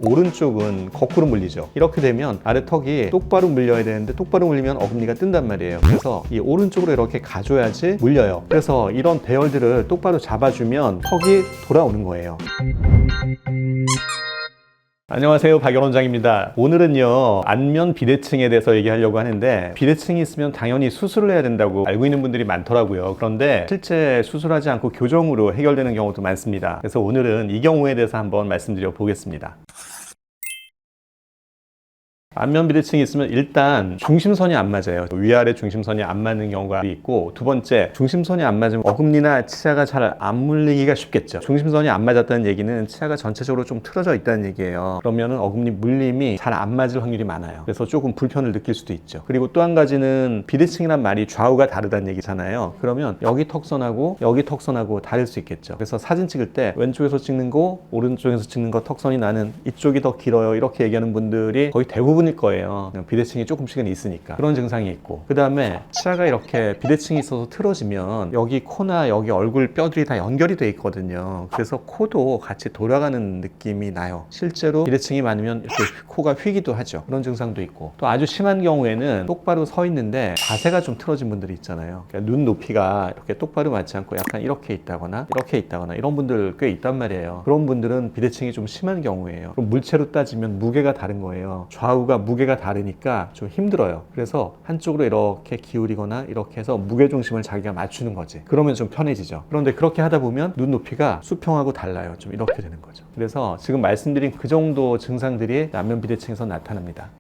오른쪽은 거꾸로 물리죠. 이렇게 되면 아래 턱이 똑바로 물려야 되는데 똑바로 물리면 어금니가 뜬단 말이에요. 그래서 이 오른쪽으로 이렇게 가줘야지 물려요. 그래서 이런 배열들을 똑바로 잡아주면 턱이 돌아오는 거예요. 안녕하세요, 박연 원장입니다. 오늘은요, 안면 비대칭에 대해서 얘기하려고 하는데, 비대칭이 있으면 당연히 수술을 해야 된다고 알고 있는 분들이 많더라고요. 그런데 실제 수술하지 않고 교정으로 해결되는 경우도 많습니다. 그래서 오늘은 이 경우에 대해서 한번 말씀드려 보겠습니다. 안면 비대칭이 있으면 일단 중심선이 안 맞아요. 위아래 중심선이 안 맞는 경우가 있고, 두 번째, 중심선이 안 맞으면 어금니나 치아가 잘 안 물리기가 쉽겠죠. 중심선이 안 맞았다는 얘기는 치아가 전체적으로 좀 틀어져 있다는 얘기예요. 그러면 어금니 물림이 잘 안 맞을 확률이 많아요. 그래서 조금 불편을 느낄 수도 있죠. 그리고 또 한 가지는 비대칭이란 말이 좌우가 다르다는 얘기잖아요. 그러면 여기 턱선하고 다를 수 있겠죠. 그래서 사진 찍을 때 왼쪽에서 찍는 거, 오른쪽에서 찍는 거 턱선이 나는 이쪽이 더 길어요, 이렇게 얘기하는 분들이 거의 대부분 거예요. 비대칭이 조금씩은 있으니까 그런 증상이 있고, 그 다음에 치아가 이렇게 비대칭이 있어서 틀어지면 여기 코나 여기 얼굴 뼈들이 다 연결이 돼 있거든요. 그래서 코도 같이 돌아가는 느낌이 나요. 실제로 비대칭이 많으면 이렇게 코가 휘기도 하죠. 그런 증상도 있고, 또 아주 심한 경우에는 똑바로 서 있는데 자세가 좀 틀어진 분들이 있잖아요. 그러니까 눈 높이가 이렇게 똑바로 맞지 않고 약간 이렇게 있다거나 이런 분들 꽤 있단 말이에요. 그런 분들은 비대칭이 좀 심한 경우예요. 그럼 물체로 따지면 무게가 다른 거예요. 좌우가 무게가 다르니까 좀 힘들어요. 그래서 한쪽으로 이렇게 기울이거나 이렇게 해서 무게중심을 자기가 맞추는 거지. 그러면 좀 편해지죠. 그런데 그렇게 하다 보면 눈높이가 수평하고 달라요. 좀 이렇게 되는 거죠. 그래서 지금 말씀드린 그 정도 증상들이 안면 비대칭에서 나타납니다.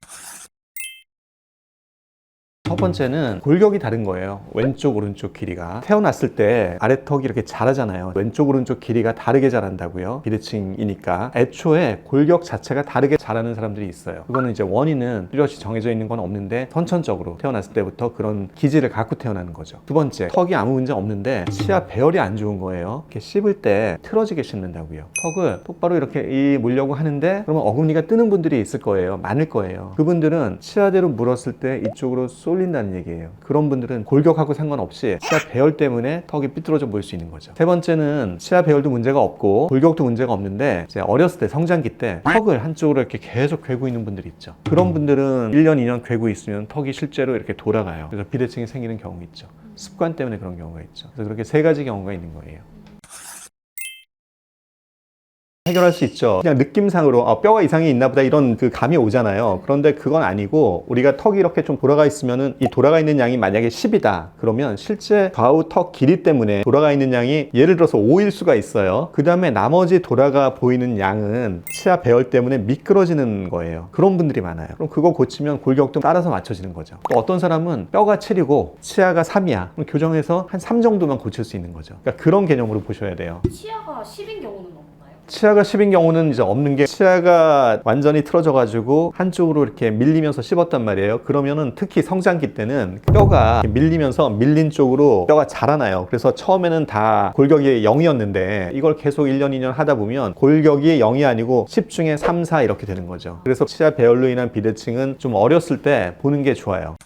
첫 번째는 골격이 다른 거예요. 왼쪽 오른쪽 길이가 태어났을 때 아래턱이 이렇게 자라잖아요. 왼쪽 오른쪽 길이가 다르게 자란다고요. 비대칭이니까 애초에 골격 자체가 다르게 자라는 사람들이 있어요. 그거는 이제 원인은 뚜렷이 정해져 있는 건 없는데 선천적으로 태어났을 때부터 그런 기질을 갖고 태어나는 거죠. 두 번째, 턱이 아무 문제 없는데 치아 배열이 안 좋은 거예요. 이렇게 씹을 때 틀어지게 씹는다고요. 턱을 똑바로 이렇게 물려고 하는데 그러면 어금니가 뜨는 분들이 있을 거예요. 많을 거예요. 그분들은 치아대로 물었을 때 이쪽으로 쏠린다는 얘기예요. 그런 분들은 골격하고 상관없이 치아 배열 때문에 턱이 삐뚤어져 보일 수 있는 거죠. 세 번째는 치아 배열도 문제가 없고 골격도 문제가 없는데 이제 어렸을 때, 성장기 때 턱을 한쪽으로 이렇게 계속 괴고 있는 분들이 있죠. 그런 분들은 1년, 2년 괴고 있으면 턱이 실제로 이렇게 돌아가요. 그래서 비대칭이 생기는 경우 있죠. 습관 때문에 그런 경우가 있죠. 그래서 그렇게 세 가지 경우가 있는 거예요. 해결할 수 있죠. 그냥 느낌상으로 뼈가 이상이 있나 보다 이런 그 감이 오잖아요. 그런데 그건 아니고, 우리가 턱이 이렇게 좀 돌아가 있으면은 이 돌아가 있는 양이 만약에 10이다 그러면 실제 좌우 턱 길이 때문에 돌아가 있는 양이 예를 들어서 5일 수가 있어요. 그 다음에 나머지 돌아가 보이는 양은 치아 배열 때문에 미끄러지는 거예요. 그런 분들이 많아요. 그럼 그거 고치면 골격도 따라서 맞춰지는 거죠. 또 어떤 사람은 뼈가 7이고 치아가 3이야. 그럼 교정해서 한 3 정도만 고칠 수 있는 거죠. 그러니까 그런 개념으로 보셔야 돼요. 치아가 10인 경우는 없나요? 치아가 10인 경우는 이제 없는 게, 치아가 완전히 틀어져 가지고 한쪽으로 이렇게 밀리면서 씹었단 말이에요. 그러면은 특히 성장기 때는 뼈가 밀리면서 밀린 쪽으로 뼈가 자라나요. 그래서 처음에는 다 골격이 0이었는데 이걸 계속 1년, 2년 하다 보면 골격이 0이 아니고 10 중에 3, 4 이렇게 되는 거죠. 그래서 치아 배열로 인한 비대칭은 좀 어렸을 때 보는 게 좋아요.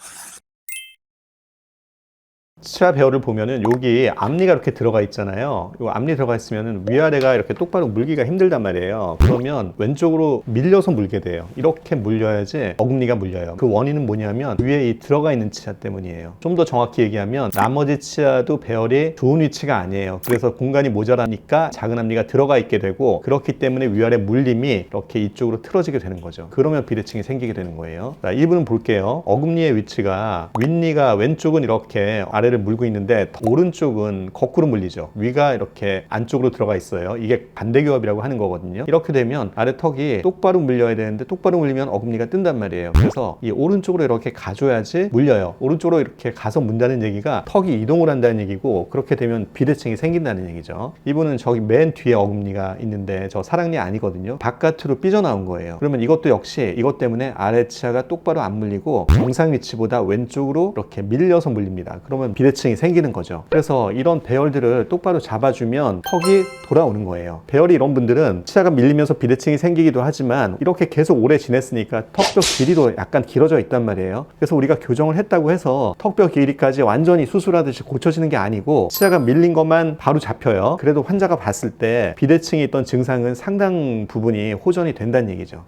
치아 배열을 보면은 여기 앞니가 이렇게 들어가 있잖아요. 이 앞니 들어가 있으면은 위아래가 이렇게 똑바로 물기가 힘들단 말이에요. 그러면 왼쪽으로 밀려서 물게 돼요. 이렇게 물려야지 어금니가 물려요. 그 원인은 뭐냐면 위에 이 들어가 있는 치아 때문이에요. 좀 더 정확히 얘기하면 나머지 치아도 배열이 좋은 위치가 아니에요. 그래서 공간이 모자라니까 작은 앞니가 들어가 있게 되고, 그렇기 때문에 위아래 물림이 이렇게 이쪽으로 틀어지게 되는 거죠. 그러면 비대칭이 생기게 되는 거예요. 자, 1부는 볼게요. 어금니의 위치가, 윗니가 왼쪽은 이렇게 아래를 물고 있는데 오른쪽은 거꾸로 물리죠. 위가 이렇게 안쪽으로 들어가 있어요. 이게 반대교합이라고 하는 거거든요. 이렇게 되면 아래 턱이 똑바로 물려야 되는데 똑바로 물리면 어금니가 뜬단 말이에요. 그래서 이 오른쪽으로 이렇게 가줘야지 물려요. 오른쪽으로 이렇게 가서 문다는 얘기가 턱이 이동을 한다는 얘기고, 그렇게 되면 비대칭이 생긴다는 얘기죠. 이분은 저기 맨 뒤에 어금니가 있는데 저 사랑니 아니거든요. 바깥으로 삐져나온 거예요. 그러면 이것도 역시 이것 때문에 아래 치아가 똑바로 안 물리고 정상 위치보다 왼쪽으로 이렇게 밀려서 물립니다. 그러면 비대칭이 생기는 거죠. 그래서 이런 배열들을 똑바로 잡아주면 턱이 돌아오는 거예요. 배열이 이런 분들은 치아가 밀리면서 비대칭이 생기기도 하지만 이렇게 계속 오래 지냈으니까 턱뼈 길이도 약간 길어져 있단 말이에요. 그래서 우리가 교정을 했다고 해서 턱뼈 길이까지 완전히 수술하듯이 고쳐지는 게 아니고 치아가 밀린 것만 바로 잡혀요. 그래도 환자가 봤을 때 비대칭이 있던 증상은 상당 부분이 호전이 된다는 얘기죠.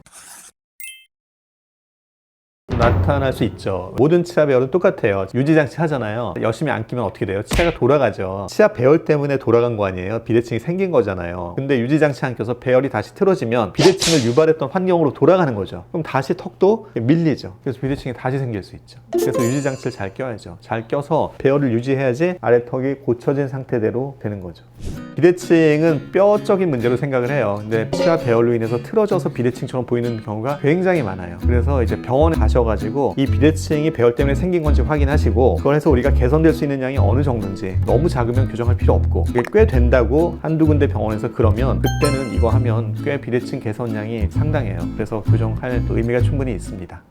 나타날 수 있죠. 모든 치아 배열은 똑같아요. 유지장치 하잖아요. 열심히 안 끼면 어떻게 돼요? 치아가 돌아가죠. 치아 배열 때문에 돌아간 거 아니에요? 비대칭이 생긴 거잖아요. 근데 유지장치 안 껴서 배열이 다시 틀어지면 비대칭을 유발했던 환경으로 돌아가는 거죠. 그럼 다시 턱도 밀리죠. 그래서 비대칭이 다시 생길 수 있죠. 그래서 유지장치를 잘 껴야죠. 잘 껴서 배열을 유지해야지 아래턱이 고쳐진 상태대로 되는 거죠. 비대칭은 뼈적인 문제로 생각을 해요. 근데 치아 배열로 인해서 틀어져서 비대칭처럼 보이는 경우가 굉장히 많아요. 그래서 이제 병원에 가셔가지고 이 비대칭이 배열 때문에 생긴 건지 확인하시고 그걸 해서 우리가 개선될 수 있는 양이 어느 정도인지, 너무 작으면 교정할 필요 없고 이게 꽤 된다고 한두 군데 병원에서 그러면 그때는 이거 하면 꽤 비대칭 개선량이 상당해요. 그래서 교정할 또 의미가 충분히 있습니다.